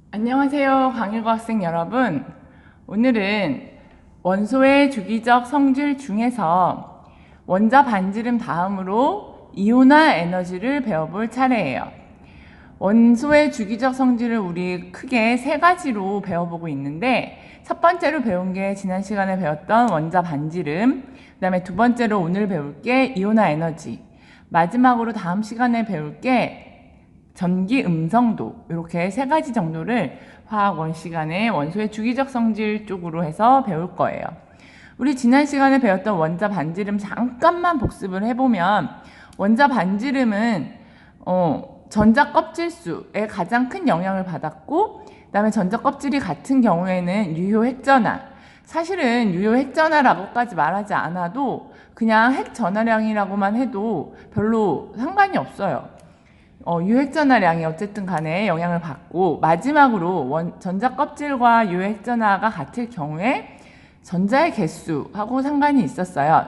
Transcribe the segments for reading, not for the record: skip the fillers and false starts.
안녕하세요, 광일고 학생 여러분. 오늘은 원소의 주기적 성질 중에서 원자 반지름 다음으로 이온화 에너지를 배워볼 차례예요. 원소의 주기적 성질을 우리 크게 세 가지로 배워보고 있는데, 첫 번째로 배운 게 지난 시간에 배웠던 원자 반지름, 그 다음에 두 번째로 오늘 배울 게 이온화 에너지, 마지막으로 다음 시간에 배울 게 전기 음성도, 이렇게 세 가지 정도를 화학 원 시간에 원소의 주기적 성질 쪽으로 해서 배울 거예요. 우리 지난 시간에 배웠던 원자 반지름 잠깐만 복습을 해보면, 원자 반지름은 전자 껍질수에 가장 큰 영향을 받았고, 그 다음에 전자 껍질이 같은 경우에는 유효 핵전하, 사실은 유효 핵전하라고까지 말하지 않아도 그냥 핵 전하량이라고만 해도 별로 상관이 없어요. 유핵전하량이 어쨌든 간에 영향을 받고, 마지막으로 전자 껍질과 유핵전하가 같을 경우에 전자의 개수하고 상관이 있었어요.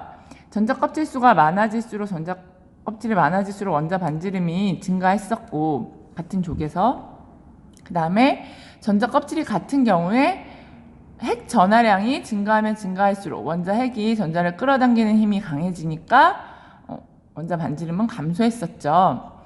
전자 껍질 수가 많아질수록 전자 껍질이 많아질수록 원자 반지름이 증가했었고, 같은 족에서. 그 다음에 전자 껍질이 같은 경우에 핵 전하량이 증가하면 증가할수록 원자 핵이 전자를 끌어당기는 힘이 강해지니까 원자 반지름은 감소했었죠.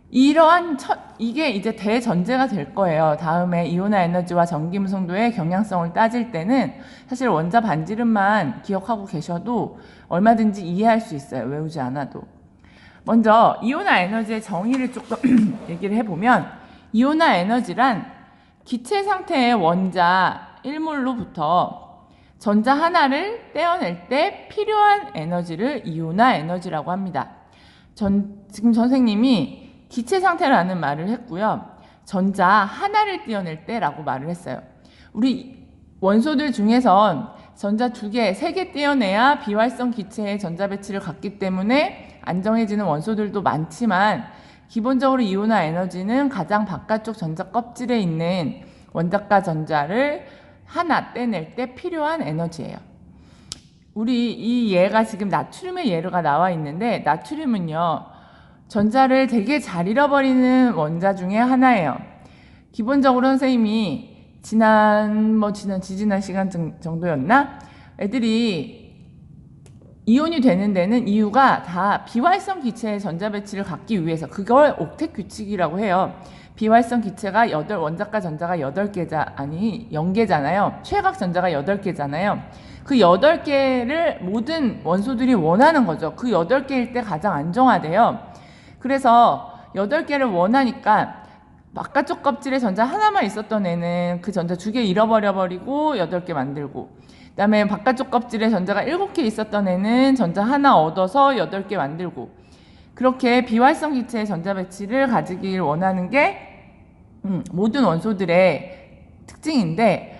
이게 이제 대전제가 될 거예요. 다음에 이온화 에너지와 전기 무성도의 경향성을 따질 때는 사실 원자 반지름만 기억하고 계셔도 얼마든지 이해할 수 있어요. 외우지 않아도. 먼저 이온화 에너지의 정의를 조금 얘기를 해보면, 이온화 에너지란 기체 상태의 원자 1몰로부터 전자 하나를 떼어낼 때 필요한 에너지를 이온화 에너지라고 합니다. 지금 선생님이 기체 상태라는 말을 했고요. 전자 하나를 떼어낼 때라고 말을 했어요. 우리 원소들 중에선 전자 2개, 3개 떼어내야 비활성 기체의 전자 배치를 갖기 때문에 안정해지는 원소들도 많지만, 기본적으로 이온화 에너지는 가장 바깥쪽 전자 껍질에 있는 원자가 전자를 하나 떼낼 때 필요한 에너지예요. 우리 이 예가 지금 나트륨의 예가 나와 있는데, 나트륨은요, 전자를 되게 잘 잃어버리는 원자 중에 하나예요. 기본적으로 선생님이 지지난 시간 정도였나? 애들이 이온이 되는 데는 이유가 다 비활성 기체의 전자 배치를 갖기 위해서, 그걸 옥텟 규칙이라고 해요. 비활성 기체가 원자가 전자가 0개잖아요. 최각 전자가 8개잖아요. 그 8개를 모든 원소들이 원하는 거죠. 그 8개일 때 가장 안정화돼요. 그래서 8개를 원하니까 바깥쪽 껍질에 전자 하나만 있었던 애는 그 전자 2개 잃어버려버리고 8개 만들고, 그 다음에 바깥쪽 껍질에 전자가 7개 있었던 애는 전자 하나 얻어서 8개 만들고, 그렇게 비활성 기체의 전자 배치를 가지길 원하는 게 모든 원소들의 특징인데,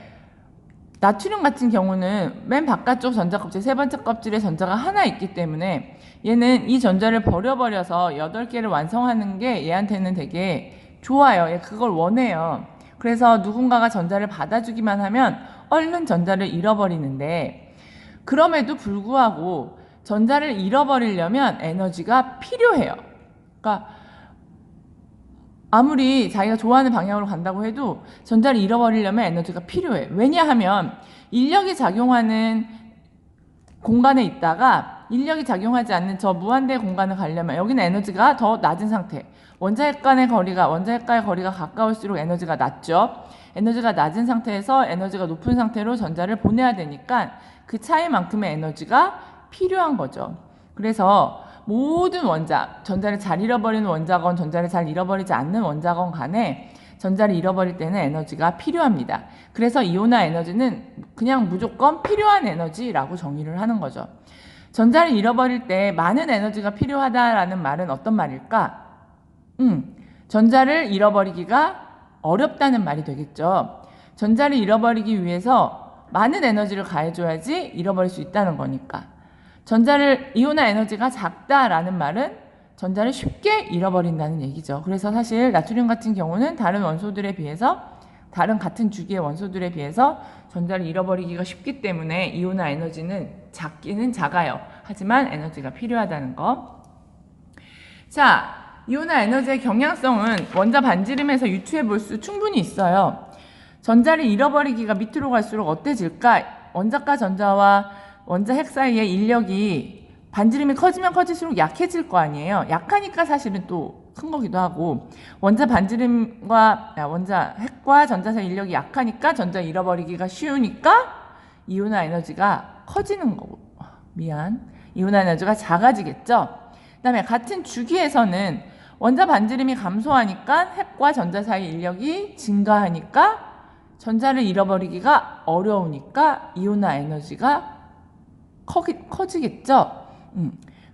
나트륨 같은 경우는 맨 바깥쪽 전자 껍질, 세 번째 껍질에 전자가 하나 있기 때문에 얘는 이 전자를 버려버려서 8개를 완성하는 게 얘한테는 되게 좋아요. 얘 그걸 원해요. 그래서 누군가가 전자를 받아주기만 하면 얼른 전자를 잃어버리는데, 그럼에도 불구하고 전자를 잃어버리려면 에너지가 필요해요. 그러니까 아무리 자기가 좋아하는 방향으로 간다고 해도 전자를 잃어버리려면 에너지가 필요해. 왜냐하면 인력이 작용하는 공간에 있다가 인력이 작용하지 않는 저 무한대 공간을 가려면 여기는 에너지가 더 낮은 상태. 원자핵과의 거리가 가까울수록 에너지가 낮죠. 에너지가 낮은 상태에서 에너지가 높은 상태로 전자를 보내야 되니까 그 차이만큼의 에너지가 필요한 거죠. 그래서 모든 전자를 잘 잃어버리는 원자건 전자를 잘 잃어버리지 않는 원자건 간에 전자를 잃어버릴 때는 에너지가 필요합니다. 그래서 이온화 에너지는 그냥 무조건 필요한 에너지라고 정의를 하는 거죠. 전자를 잃어버릴 때 많은 에너지가 필요하다라는 말은 어떤 말일까? 전자를 잃어버리기가 어렵다는 말이 되겠죠. 전자를 잃어버리기 위해서 많은 에너지를 가해줘야지 잃어버릴 수 있다는 거니까. 이온화 에너지가 작다라는 말은 전자를 쉽게 잃어버린다는 얘기죠. 그래서 사실 나트륨 같은 경우는 다른 원소들에 비해서, 다른 같은 주기의 원소들에 비해서 전자를 잃어버리기가 쉽기 때문에 이온화 에너지는 작기는 작아요. 하지만 에너지가 필요하다는 거. 자, 이온화 에너지의 경향성은 원자 반지름에서 유추해 볼 수 충분히 있어요. 전자를 잃어버리기가 밑으로 갈수록 어때질까? 원자과 전자와 원자 핵 사이의 인력이 반지름이 커지면 커질수록 약해질 거 아니에요. 약하니까 사실은 또 큰 거기도 하고, 원자 핵과 전자 사이 인력이 약하니까 전자 잃어버리기가 쉬우니까 이온화 에너지가 커지는 거고, 이온화 에너지가 작아지겠죠. 그 다음에 같은 주기에서는 원자 반지름이 감소하니까 핵과 전자 사이 인력이 증가하니까 전자를 잃어버리기가 어려우니까 이온화 에너지가 커지겠죠.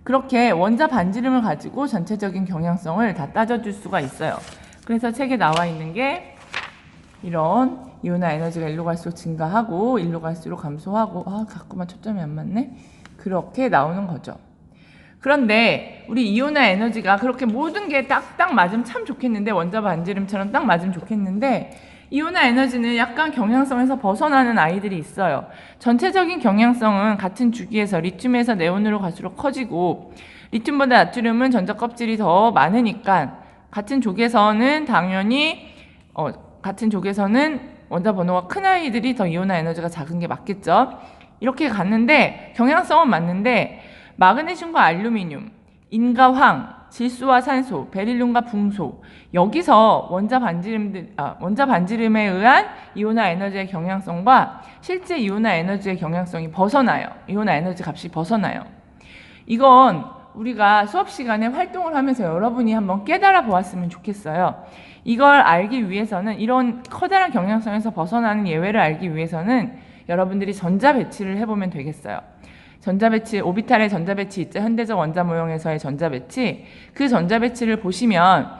그렇게 원자 반지름을 가지고 전체적인 경향성을 다 따져줄 수가 있어요. 그래서 책에 나와 있는 게 이런 이온화 에너지가 일로 갈수록 증가하고 일로 갈수록 감소하고, 자꾸만 초점이 안 맞네. 그렇게 나오는 거죠. 그런데 우리 이온화 에너지가 그렇게 모든 게 딱딱 맞으면 참 좋겠는데, 원자 반지름처럼 딱 맞으면 좋겠는데, 이온화 에너지는 약간 경향성에서 벗어나는 아이들이 있어요. 전체적인 경향성은 같은 주기에서 리튬에서 네온으로 갈수록 커지고, 리튬보다 나트륨은 전자 껍질이 더 많으니까 같은 족에서는 당연히 같은 족에서는 원자 번호가 큰 아이들이 더 이온화 에너지가 작은 게 맞겠죠. 이렇게 갔는데 경향성은 맞는데, 마그네슘과 알루미늄, 인과 황, 질소와 산소, 베릴륨과 붕소, 여기서 원자 반지름에 의한 이온화 에너지의 경향성과 실제 이온화 에너지의 경향성이 벗어나요. 이온화 에너지 값이 벗어나요. 이건 우리가 수업 시간에 활동을 하면서 여러분이 한번 깨달아 보았으면 좋겠어요. 이걸 알기 위해서는, 이런 커다란 경향성에서 벗어나는 예외를 알기 위해서는 여러분들이 전자 배치를 해보면 되겠어요. 전자 배치, 오비탈의 전자 배치 있죠. 현대적 원자 모형에서의 전자 배치. 그 전자 배치를 보시면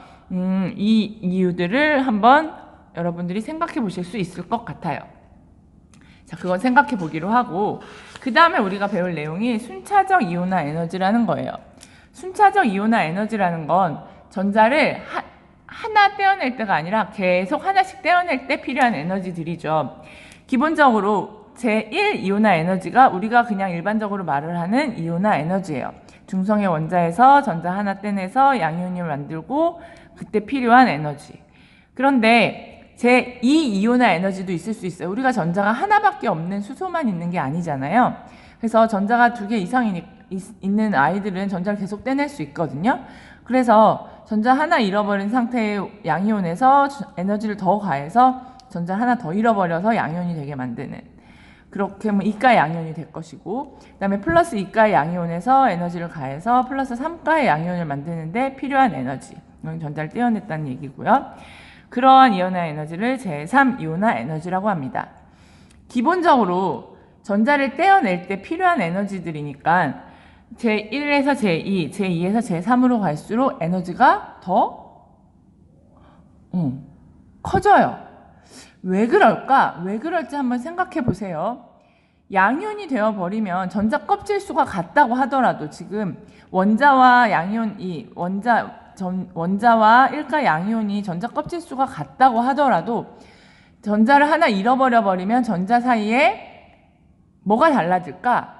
이 이유들을 한번 여러분들이 생각해 보실 수 있을 것 같아요. 자, 그건 생각해 보기로 하고, 그 다음에 우리가 배울 내용이 순차적 이온화 에너지라는 거예요. 순차적 이온화 에너지라는 건 전자를 하나 떼어낼 때가 아니라 계속 하나씩 떼어낼 때 필요한 에너지들이죠. 기본적으로 제1 이온화 에너지가 우리가 그냥 일반적으로 말을 하는 이온화 에너지예요. 중성의 원자에서 전자 하나 떼내서 양이온을 만들고 그때 필요한 에너지. 그런데 제2 이온화 에너지도 있을 수 있어요. 우리가 전자가 하나밖에 없는 수소만 있는 게 아니잖아요. 그래서 전자가 2개 이상 있는 아이들은 전자를 계속 떼낼 수 있거든요. 그래서 전자 하나 잃어버린 상태의 양이온에서 에너지를 더 가해서 전자 하나 더 잃어버려서 양이온이 되게 만드는, 그렇게 하면 이가의 양이온이 될 것이고, 그 다음에 플러스 이가의 양이온에서 에너지를 가해서 플러스 3가의 양이온을 만드는데 필요한 에너지, 이건 전자를 떼어냈다는 얘기고요. 그러한 이온화 에너지를 제3 이온화 에너지라고 합니다. 기본적으로 전자를 떼어낼 때 필요한 에너지들이니까 제1에서 제2, 제2에서 제3으로 갈수록 에너지가 더 커져요. 왜 그럴까? 왜 그럴지 한번 생각해 보세요. 양이온이 되어버리면 전자 껍질 수가 같다고 하더라도, 지금 원자와 양이온이 원자와 일가 양이온이 전자 껍질 수가 같다고 하더라도 전자를 하나 잃어버려 버리면 전자 사이에 뭐가 달라질까?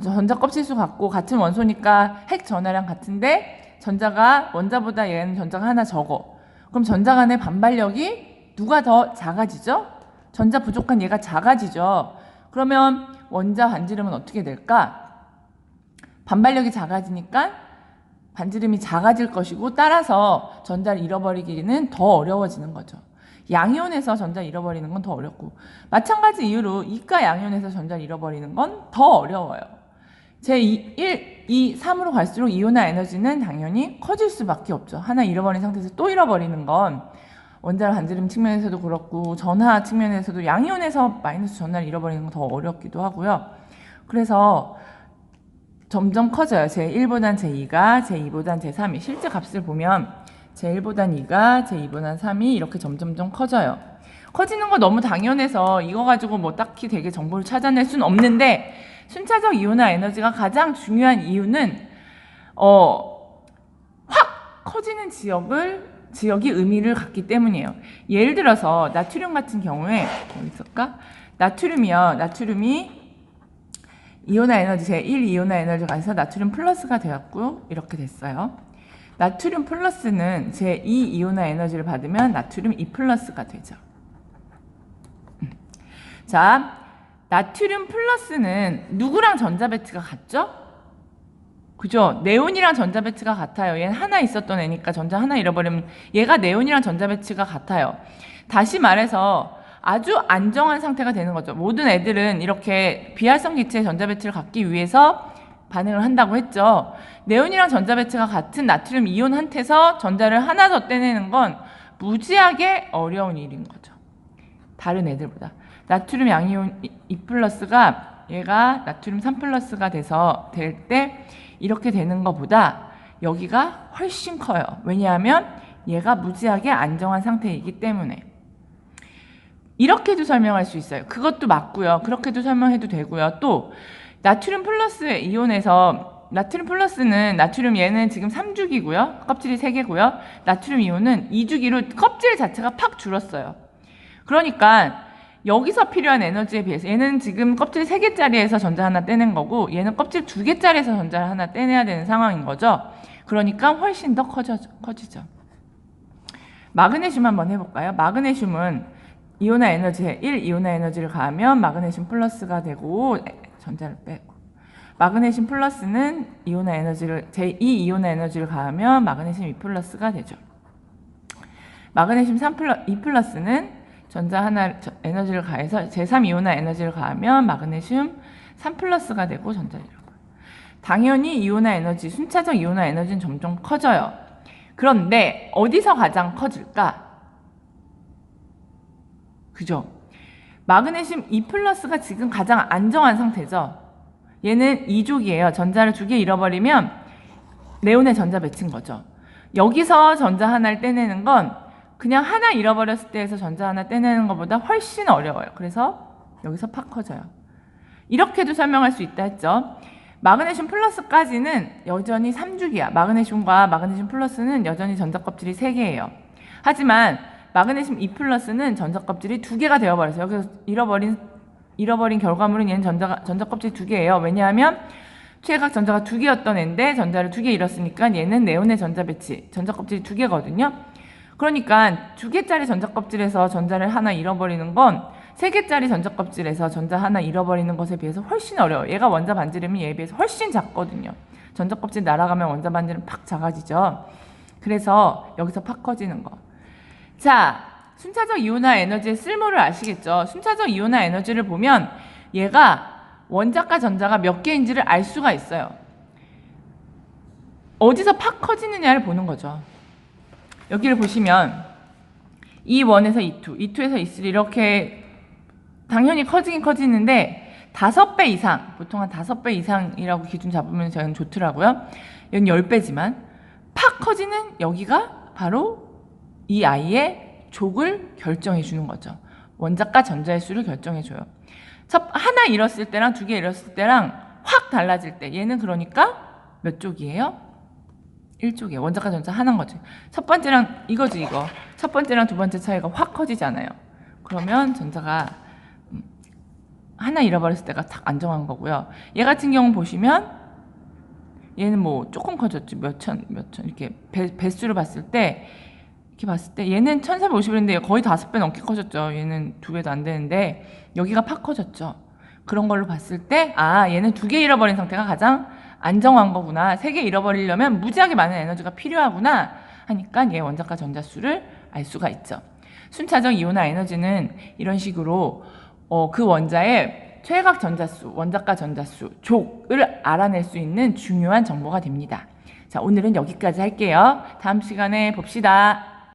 전자 껍질 수 같고 같은 원소니까 핵 전하량 같은데 전자가 원자보다 얘는 전자가 하나 적어. 그럼 전자 간의 반발력이 누가 더 작아지죠? 전자 부족한 얘가 작아지죠. 그러면 원자 반지름은 어떻게 될까? 반발력이 작아지니까 반지름이 작아질 것이고, 따라서 전자를 잃어버리기는 더 어려워지는 거죠. 양이온에서 전자를 잃어버리는 건 더 어렵고, 마찬가지 이유로 이가 양이온에서 전자를 잃어버리는 건 더 어려워요. 제1, 2, 3으로 갈수록 이온화 에너지는 당연히 커질 수밖에 없죠. 하나 잃어버린 상태에서 또 잃어버리는 건 원자 반지름 측면에서도 그렇고 전하 측면에서도 양이온에서 마이너스 전하를 잃어버리는 건 더 어렵기도 하고요. 그래서 점점 커져요. 제1보단 제2가, 제2보단 제3이. 실제 값을 보면 제1보단 2가, 제2보단 3이 이렇게 점점점 커져요. 커지는 거 너무 당연해서 이거 가지고 뭐 딱히 되게 정보를 찾아낼 수는 없는데, 순차적 이온화 에너지가 가장 중요한 이유는 확 커지는 지역이 의미를 갖기 때문이에요. 예를 들어서 나트륨 같은 경우에 어디 있을까? 나트륨이 이온화 에너지 제1 이온화 에너지가 가서 나트륨 플러스가 되었고 이렇게 됐어요. 나트륨 플러스는 제2 이온화 에너지를 받으면 나트륨 2 플러스가 되죠. 자, 나트륨 플러스는 누구랑 전자 배치가 같죠? 그죠? 네온이랑 전자 배치가 같아요. 얘는 하나 있었던 애니까 전자 하나 잃어버리면 얘가 네온이랑 전자 배치가 같아요. 다시 말해서 아주 안정한 상태가 되는 거죠. 모든 애들은 이렇게 비활성 기체의 전자 배치를 갖기 위해서 반응을 한다고 했죠. 네온이랑 전자 배치가 같은 나트륨 이온한테서 전자를 하나 더 떼내는 건 무지하게 어려운 일인 거죠. 다른 애들보다. 나트륨 양이온 2+가 얘가 나트륨 3+가 될 때 이렇게 되는 것보다 여기가 훨씬 커요. 왜냐하면 얘가 무지하게 안정한 상태이기 때문에. 이렇게도 설명할 수 있어요. 그것도 맞고요. 그렇게도 설명해도 되고요. 또 나트륨 플러스 이온에서 나트륨 플러스는 나트륨 얘는 지금 3주기고요. 껍질이 3개고요. 나트륨 이온은 2주기로 껍질 자체가 팍 줄었어요. 그러니까 여기서 필요한 에너지에 비해서 얘는 지금 껍질 3개짜리에서 전자 하나 떼낸 거고 얘는 껍질 2개짜리에서 전자를 하나 떼내야 되는 상황인 거죠. 그러니까 훨씬 더 커지죠. 마그네슘 한번 해볼까요? 마그네슘은 이온화 에너지에 1 이온화 에너지를 가하면 마그네슘 플러스가 되고 전자를 빼고 마그네슘 플러스는 이온화 에너지를 제2 이온화 에너지를 가하면 마그네슘 2 플러스가 되죠. 마그네슘 2 플러스는 전자 하나 에너지를 가해서 제3 이온화 에너지를 가하면 마그네슘 3 플러스가 되고 전자를 잃어버려요. 당연히 이온화 에너지, 순차적 이온화 에너지는 점점 커져요. 그런데 어디서 가장 커질까? 그죠? 마그네슘 2 플러스가 지금 가장 안정한 상태죠. 얘는 2족이에요. 전자를 2개 잃어버리면 네온의 전자 배치인 거죠. 여기서 전자 하나를 떼내는 건 그냥 하나 잃어버렸을 때에서 전자 하나 떼내는 것보다 훨씬 어려워요. 그래서 여기서 팍 커져요. 이렇게도 설명할 수 있다 했죠. 마그네슘 플러스까지는 여전히 3주기야. 마그네슘과 마그네슘 플러스는 여전히 전자 껍질이 3개예요. 하지만 마그네슘 2 플러스는 전자 껍질이 2개가 되어버렸어요. 그래서 잃어버린 결과물은 얘는 전자 껍질이 2개예요. 왜냐하면 최각 전자가 2개였던 애인데 전자를 2개 잃었으니까 얘는 네온의 전자 배치, 전자 껍질이 2개거든요. 그러니까 2개짜리 전자 껍질에서 전자를 하나 잃어버리는 건 3개짜리 전자 껍질에서 전자 하나 잃어버리는 것에 비해서 훨씬 어려워요. 얘가 원자 반지름이 얘에 비해서 훨씬 작거든요. 전자 껍질 날아가면 원자 반지름 팍 작아지죠. 그래서 여기서 팍 커지는 거. 자, 순차적 이온화 에너지의 쓸모를 아시겠죠? 순차적 이온화 에너지를 보면 얘가 원자과 전자가 몇 개인지를 알 수가 있어요. 어디서 팍 커지느냐를 보는 거죠. 여기를 보시면 E1에서 E2, E2에서 E3 이렇게 당연히 커지긴 커지는데 5배 이상, 보통 한 5배 이상이라고 기준 잡으면 저는 좋더라고요. 여긴 10배지만 팍 커지는 여기가 바로 이 아이의 족을 결정해 주는 거죠. 원자과 전자의 수를 결정해 줘요. 하나 잃었을 때랑 2개 잃었을 때랑 확 달라질 때 얘는 그러니까 몇 족이에요? 1족이에요. 원자과 전자 하나인 거지. 첫 번째랑 이거지 이거. 첫 번째랑 두 번째 차이가 확 커지잖아요. 그러면 전자가 하나 잃어버렸을 때가 딱 안정한 거고요. 얘 같은 경우 보시면 얘는 뭐 조금 커졌지. 몇천 이렇게 배수를 봤을 때 이렇게 봤을 때 얘는 1450인데 거의 5배 넘게 커졌죠. 얘는 2배도 안 되는데 여기가 팍 커졌죠. 그런 걸로 봤을 때 얘는 2개 잃어버린 상태가 가장 안정한 거구나. 3개 잃어버리려면 무지하게 많은 에너지가 필요하구나 하니까 얘 원자과 전자수를 알 수가 있죠. 순차적 이온화 에너지는 이런 식으로 그 원자의 최각 전자수, 원자과 전자수, 족을 알아낼 수 있는 중요한 정보가 됩니다. 자, 오늘은 여기까지 할게요. 다음 시간에 봅시다.